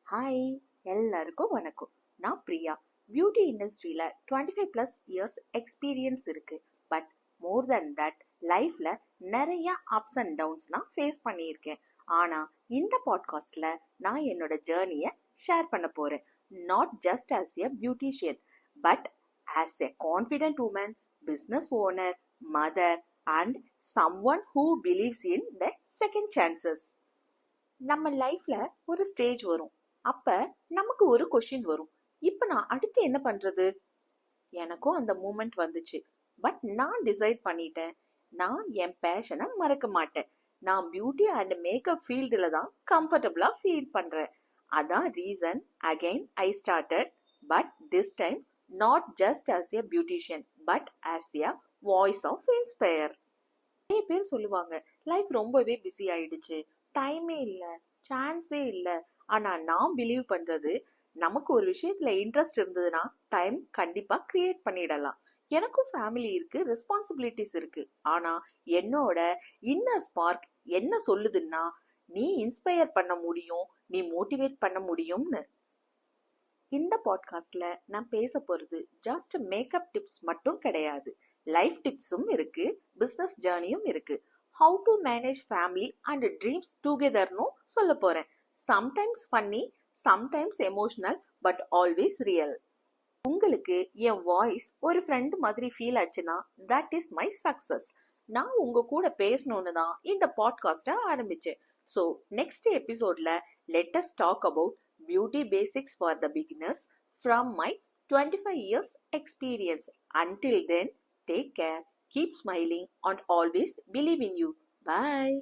Hi, எல்லாருக்கும் வணக்கம். நான் பிரியா. பியூட்டி இண்டஸ்ட்ரியில 25+ இயர்ஸ் எக்ஸ்பீரியன்ஸ் இருக்கு. பட் மோர் தென் தட், லைஃப்ல நிறைய அப்ஸ் அண்ட் டவுன்ஸ்லாம் ஃபேஸ் பண்ணியிருக்கேன். ஆனா இந்த பாட்காஸ்ட்ல நான் என்னோட ஜேர்னியை ஷேர் பண்ண போறேன். Not just as a beautician, but as a confident woman, business owner, mother and someone who believes in the second chances. நம்ம லைஃப்ல ஒரு ஸ்டேஜ் வரும். அப்ப நமக்கு ஒரு கொஸ்டின் வரும், இப்ப நான் அடுத்து என்ன பண்றது? எனக்கும் அந்த மூமெண்ட் வந்துச்சு. பட் நான் டிசைட் பண்ணிட்டேன், நான் என் பேஷனை மறக்க மாட்டேன். நான் பியூட்டி அண்ட் மேக்கப் ஃபீல்டுல தான் கம்ஃபர்டபுளா ஃபீல் பண்றேன். அதான் reason again I started. But this time not just as a beautician, but as a voice of inspire. நிறைய பேர் சொல்லுவாங்க, லைஃப் ரொம்பவே பிஸி ஆயிடுச்சு, டைமே இல்ல, சான்ஸே இல்ல. ஆனா நான் பிலீவ் பண்றது, நமக்கு ஒரு விஷயத்துல இன்ட்ரெஸ்ட் இருந்ததுன்னா டைம் கண்டிப்பா கிரியேட் பண்ணிடலாம். எனக்கும் ஃபேமிலி இருக்கு, ரெஸ்பான்சிபிலிட்டிஸ் இருக்கு. ஆனா என்னோட இன்னர் ஸ்பார்க் என்ன சொல்லுதுன்னா, நீ இன்ஸ்பயர் பண்ண முடியும், நீ மோட்டிவேட் பண்ண முடியும்னு. இந்த பாட்காஸ்ட்ல நான் பேச போறது ஜஸ்ட் மேக்கப் டிப்ஸ் மட்டும் கிடையாது. லைஃப் டிப்ஸும் இருக்கு, பிசினஸ் ஜேர்னியும் இருக்கு. How to manage family and dreams டுகெதர்னு சொல்ல போறேன். Sometimes funny, sometimes emotional, but always real. உங்களுக்கு என் வாய்ஸ் ஒரு ஃப்ரெண்ட் மாதிரி ஃபீல் ஆச்சுன்னா தட் இஸ் மை சக்சஸ். நான் உங்க கூட பேசணும்னு தான் இந்த பாட்காஸ்ட ஆரம்பிச்சேன். ஸோ நெக்ஸ்ட் எபிசோட்ல let us talk about beauty basics for the beginners from my 25 years experience. Until then, take care, keep smiling, and always believe in you. Bye.